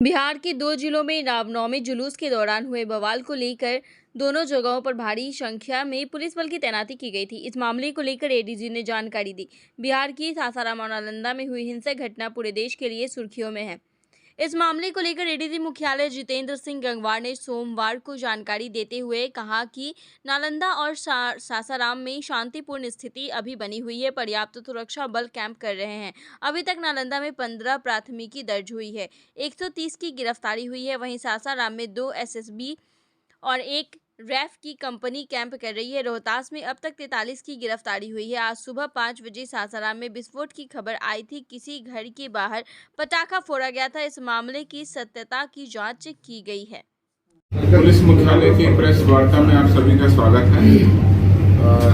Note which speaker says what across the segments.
Speaker 1: बिहार के 2 जिलों में रामनवमी जुलूस के दौरान हुए बवाल को लेकर दोनों जगहों पर भारी संख्या में पुलिस बल की तैनाती की गई थी। इस मामले को लेकर एडीजी ने जानकारी दी। बिहार की सासाराम और नालंदा में हुई हिंसक घटना पूरे देश के लिए सुर्खियों में है। इस मामले को लेकर एडीजी मुख्यालय जितेंद्र सिंह गंगवार ने सोमवार को जानकारी देते हुए कहा कि नालंदा और सासाराम में शांतिपूर्ण स्थिति अभी बनी हुई है। पर्याप्त सुरक्षा बल कैंप कर रहे हैं। अभी तक नालंदा में 15 प्राथमिकी दर्ज हुई है, 130 की गिरफ्तारी हुई है। वहीं सासाराम में 2 एसएसबी और 1 रैफ की कंपनी कैंप कर रही है। रोहतास में अब तक 43 की गिरफ्तारी हुई है। आज सुबह 5 बजे सासाराम में विस्फोट की खबर आई थी। किसी घर के बाहर पटाखा फोड़ा गया था। इस मामले की सत्यता की जांच की गई है।
Speaker 2: पुलिस मुख्यालय की प्रेस वार्ता में आप सभी का स्वागत है।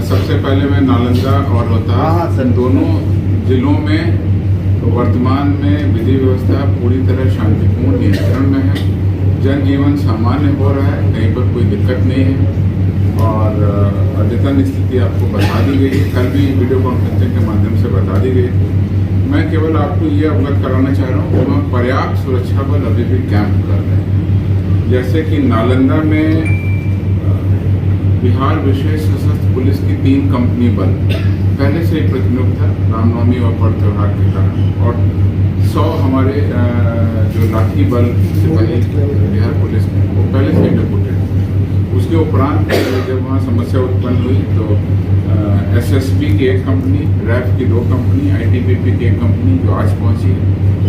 Speaker 2: सबसे पहले मैं नालंदा और रोहतास दोनों जिलों में वर्तमान में विधि व्यवस्था पूरी तरह शांतिपूर्ण नियंत्रण में है। जनजीवन सामान्य हो रहा है, कहीं पर कोई दिक्कत नहीं है और अद्यतन स्थिति आपको बता दी गई है। कल भी वीडियो कॉन्फ्रेंसिंग के माध्यम से बता दी गई। मैं केवल आपको ये अवगत कराना चाह रहा हूँ कि वहाँ पर्याप्त सुरक्षा बल अभी भी कैंप कर रहे हैं। जैसे कि नालंदा में बिहार विशेष सशस्त्र पुलिस की 3 कंपनी बल पहले से ही प्रतिनियुक्त था रामनवमी और पर्व त्योहार के कारण, और 100 हमारे जो लाठी बल सिपाही बिहार पुलिस में वो पहले से ही डिप्यूटेड। उसके उपरांत जब वहाँ समस्या उत्पन्न हुई तो एसएसबी की 1 कंपनी, रैफ की 2 कंपनी, आईटीबीपी की 1 कंपनी जो आज पहुंची है।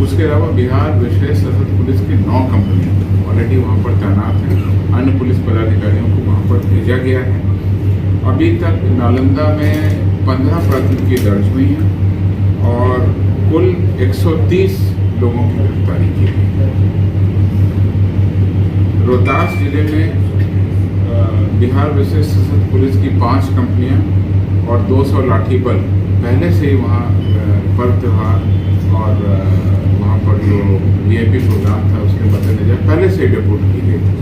Speaker 2: उसके अलावा बिहार विशेष सशस्त्र पुलिस की 9 कंपनी ऑलरेडी वहाँ पर तैनात हैं। अन्य पुलिस पदाधिकारियों को वहाँ पर भेजा गया है। अभी तक नालंदा में 15 प्राथमिकी दर्ज हुई हैं और कुल 130 लोगों की गिरफ्तारी की गई। रोहतास जिले में बिहार विशेष सशस्त्र पुलिस की 5 कंपनियां और 200 लाठी बल पहले से ही वहाँ पर्व त्योहार और वहाँ पर जो वीआईपी प्रोग्राम था उसके मद्देनजर पहले से ही डिप्यूट की गई थी।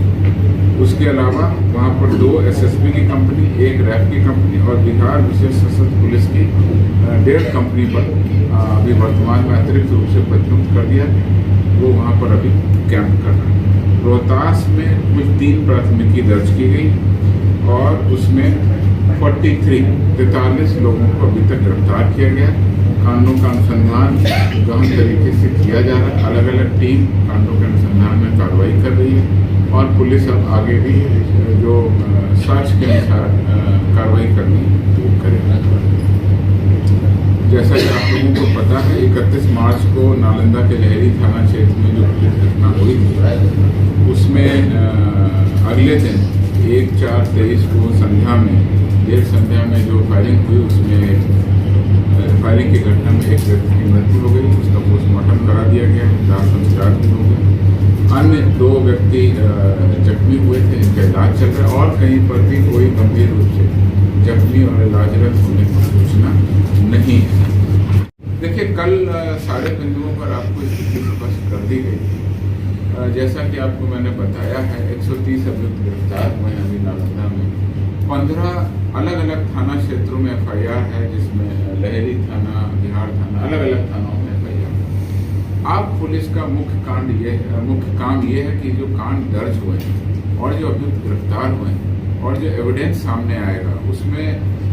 Speaker 2: उसके अलावा वहाँ पर 2 एसएसबी की कंपनी, 1 रैफ की कंपनी और बिहार विशेष सशस्त्र पुलिस की 1.5 कंपनी पर अभी वर्तमान में अतिरिक्त रूप से प्रतिनियुक्त कर दिया। वो वहाँ पर अभी कैंप कर रहे हैं। रोहतास में कुल 3 प्राथमिकी दर्ज की गई और उसमें 43 लोगों को अभी तक गिरफ्तार किया गया। कांडों का अनुसंधान गहन तरीके से किया जा रहा है। अलग अलग टीम कांडों के अनुसंधान में कार्रवाई कर रही है और पुलिस अब आगे भी जो साक्ष्य के अनुसार कार्रवाई करनी वो करेगी। जैसा कि आप लोगों को पता है, 31 मार्च को नालंदा के लहरी थाना क्षेत्र में जो घटना हुई थी उसमें अगले दिन 1/4/23 को देर संध्या में जो फायरिंग हुई उसमें फायरिंग की घटना में 1 व्यक्ति की मृत्यु हो गई। उसका पोस्टमार्टम करा दिया गया, दाह संस्कार भी हो गया। अन्य 2 व्यक्ति जख्मी हुए थे, इनका इलाज चल रहा है और कहीं पर भी कोई गंभीर रूप से जख्मी और इलाजरत होने की सूचना नहीं है। देखिए, कल सारे बिंदुओं पर आपको स्थिति स्पष्ट कर दी गई। जैसा कि आपको मैंने बताया है, 130 अभियुक्त गिरफ्तार हुए हैं अभी नालंदा में। 15 अलग अलग थाना क्षेत्रों में एफआईआर है, जिसमें लहरी थाना, बिहार थाना, अलग अलग थानों में एफआईआर। अब पुलिस का मुख्य काम ये है कि जो कांड दर्ज हुए हैं और जो अभियुक्त गिरफ्तार हुए हैं और जो एविडेंस सामने आएगा उसमें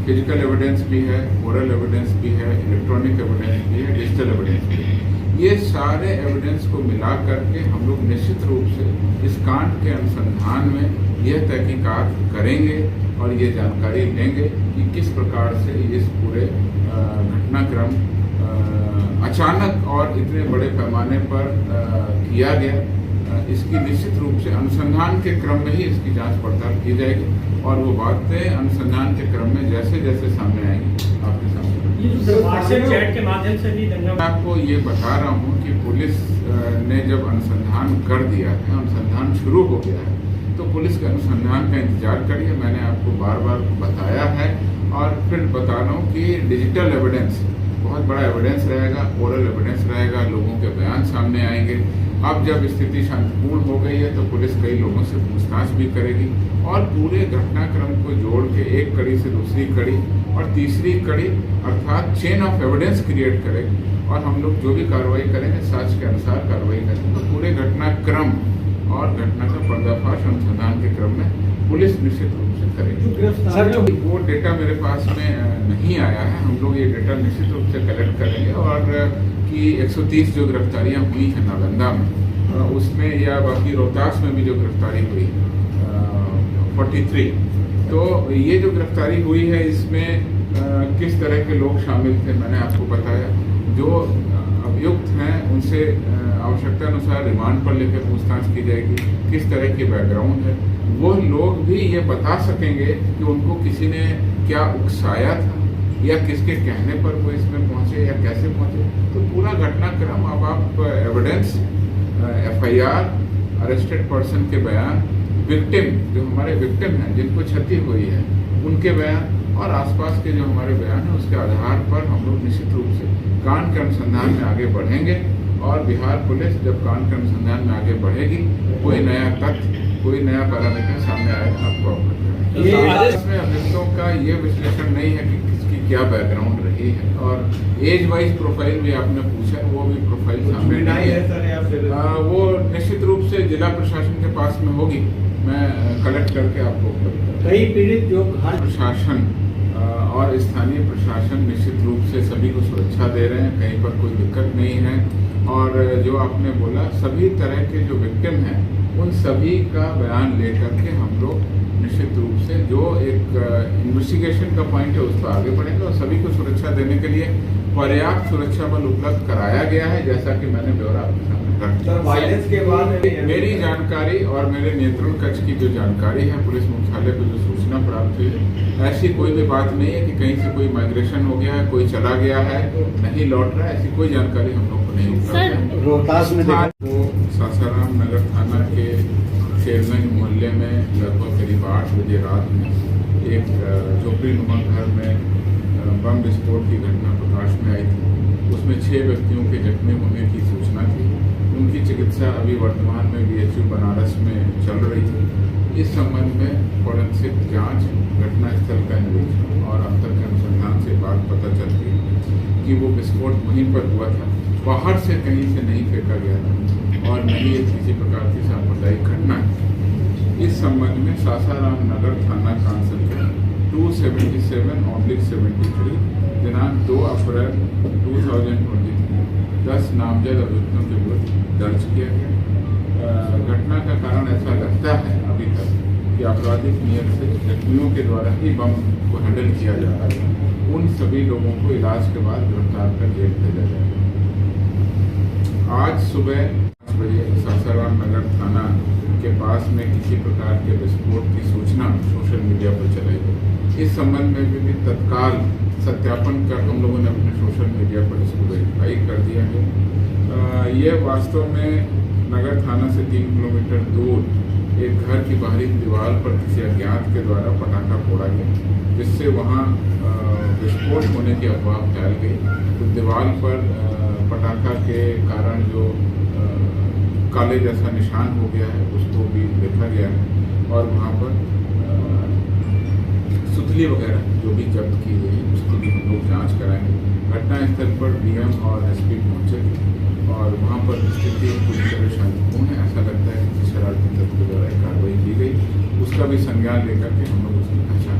Speaker 2: फिजिकल एविडेंस भी है, ओरल एविडेंस भी है, इलेक्ट्रॉनिक एविडेंस भी है, डिजिटल एविडेंस भी है। ये सारे एविडेंस को मिला करके हम लोग निश्चित रूप से इस कांड के अनुसंधान में यह तहकीकात करेंगे और ये जानकारी लेंगे कि किस प्रकार से इस पूरे घटनाक्रम अचानक और इतने बड़े पैमाने पर किया गया। इसकी निश्चित रूप से अनुसंधान के क्रम में ही इसकी जांच पड़ताल की जाएगी और वो बातें अनुसंधान के क्रम में जैसे जैसे सामने आएंगी आपके सामने।
Speaker 3: चैट के माध्यम से भी
Speaker 2: मैं आपको ये बता रहा हूँ कि पुलिस ने जब अनुसंधान कर दिया है, अनुसंधान शुरू हो गया है, तो पुलिस के अनुसंधान का इंतजार करिए। मैंने आपको बार बार बताया है और फिर बता रहा हूँ कि डिजिटल एविडेंस बहुत बड़ा एविडेंस रहेगा, ओरल एविडेंस रहेगा, लोगों के बयान सामने आएंगे। अब जब स्थिति शांतिपूर्ण हो गई है तो पुलिस कई लोगों से पूछताछ भी करेगी और पूरे घटनाक्रम को जोड़ के एक कड़ी से दूसरी कड़ी और तीसरी कड़ी अर्थात चेन ऑफ एविडेंस क्रिएट करेगी और हम लोग जो भी कार्रवाई करेंगे साक्ष्य के अनुसार कार्रवाई करेंगे। तो पूरे घटनाक्रम और घटना का पर्दाफाश अनुसंधान के क्रम में पुलिस निश्चित रूप से करेगी। सर वो डेटा मेरे पास में नहीं आया है, हम लोग ये डेटा निश्चित रूप से कलेक्ट करेंगे और कि 130 जो गिरफ्तारियां हुई हैं नालंदा में उसमें या बाकी रोहतास में भी जो गिरफ्तारी हुई 43, तो ये जो गिरफ्तारी हुई है इसमें किस तरह के लोग शामिल थे मैंने आपको बताया। जो अभियुक्त हैं उनसे आवश्यकता अनुसार रिमांड पर लेकर पूछताछ की जाएगी, किस तरह की बैकग्राउंड है, वो लोग भी ये बता सकेंगे कि उनको किसी ने क्या उकसाया था या किसके कहने पर वो इसमें पहुंचे या कैसे पहुंचे। तो पूरा घटनाक्रम अब आप एविडेंस, FIR, अरेस्टेड पर्सन के बयान, विक्टिम जो हमारे विक्टिम हैं जिनको क्षति हुई है उनके बयान और आसपास के जो हमारे बयान हैं उसके आधार पर हम लोग निश्चित रूप से कांड के अनुसंधान में आगे बढ़ेंगे। और बिहार पुलिस जब कांड के अनुसंधान में आगे बढ़ेगी, कोई नया तथ्य, कोई नया पैरामीटर सामने आएगा आपको अवगत इसमें अभियुक्तों का ये विश्लेषण नहीं है कि किसकी क्या बैकग्राउंड रही है और एज वाइज प्रोफाइल भी आपने पूछा, वो भी प्रोफाइल सामने नहीं है। वो निश्चित रूप से जिला प्रशासन के पास में होगी, मैं कलेक्ट करके आपको
Speaker 3: कई पीड़ित जो
Speaker 2: प्रशासन और स्थानीय प्रशासन निश्चित रूप से सभी को सुरक्षा दे रहे हैं, कहीं पर कोई दिक्कत नहीं है। और जो आपने बोला सभी तरह के जो विक्टिम हैं उन सभी का बयान लेकर के हम लोग निश्चित रूप से जो एक इन्वेस्टिगेशन का पॉइंट है उस पर आगे बढ़ेंगे और सभी को सुरक्षा देने के लिए पर्याप्त सुरक्षा बल उपलब्ध कराया गया है, जैसा कि मैंने ब्यौरा आपके सामने रख दिया।
Speaker 3: वायलेंस के बाद
Speaker 2: मेरी जानकारी और मेरे नियंत्रण कक्ष की जो जानकारी है, पुलिस मुख्यालय को जो सूचना प्राप्त हुई है, ऐसी कोई भी बात नहीं है कि कहीं से कोई माइग्रेशन हो गया है, कोई चला गया है, नहीं लौट रहा है, ऐसी कोई जानकारी हम लोग को नहीं उपलब्ध है।
Speaker 3: रोहतास में
Speaker 2: वो सासाराम नगर थाना के शेरगंज मोहल्ले में लगभग करीब 8 बजे रात में एक झोपड़ी नुमा घर में बम विस्फोट की घटना प्रकाश में आई थी। उसमें 6 व्यक्तियों के जख्मी होने की सूचना थी। उनकी चिकित्सा अभी वर्तमान में BHU बनारस में चल रही थी। इस संबंध में फॉरेंसिक जांच, घटनास्थल का निरीक्षण और अब तक के अनुसंधान से बात पता चलती है कि वो विस्फोट वहीं पर हुआ था, बाहर से कहीं से नहीं फेंका गया था और नहीं ये किसी प्रकार की सांप्रदायिक घटना है। इस संबंध में सासाराम नगर थाना कांसल के 277/73 दिनांक 2 अप्रैल 2023 10 नामजद अभियुक्तों के विरुद्ध दर्ज किया गया। घटना का कारण ऐसा लगता है अभी तक कि आपराधिक नियत से जख्मियों के द्वारा ही बम को हैंडल किया जा रहा है। उन सभी लोगों को इलाज के बाद गिरफ्तार कर जेल भेजा जाएगा। आज सुबह 5 बजे सासाराम नगर थाना के पास में किसी प्रकार के विस्फोट की सूचना सोशल मीडिया पर चलाई गई। इस संबंध में भी तत्काल सत्यापन कर हम लोगों ने अपने सोशल मीडिया पर इसको वेरीफाई कर दिया है। ये वास्तव में नगर थाना से 3 किलोमीटर दूर एक घर की बाहरी दीवार पर किसी अज्ञात के द्वारा पटाखा फोड़ा गया, जिससे वहाँ विस्फोट होने की अफवाह फैल गई। तो दीवार पर पटाखा के कारण जो काले जैसा निशान हो गया है उसको भी देखा गया है और वहाँ पर सुतली वगैरह जो भी जब्त की गई है उसकी भी हम लोग जाँच कराएंगे। घटनास्थल पर DM और SP पहुँचे और वहाँ पर स्थिति पूरी तरह शांतिपूर्ण है। ऐसा लगता है कि शरारती तत्व द्वारा कार्रवाई की गई, उसका भी संज्ञान लेकर के हम लोग उसकी पहचान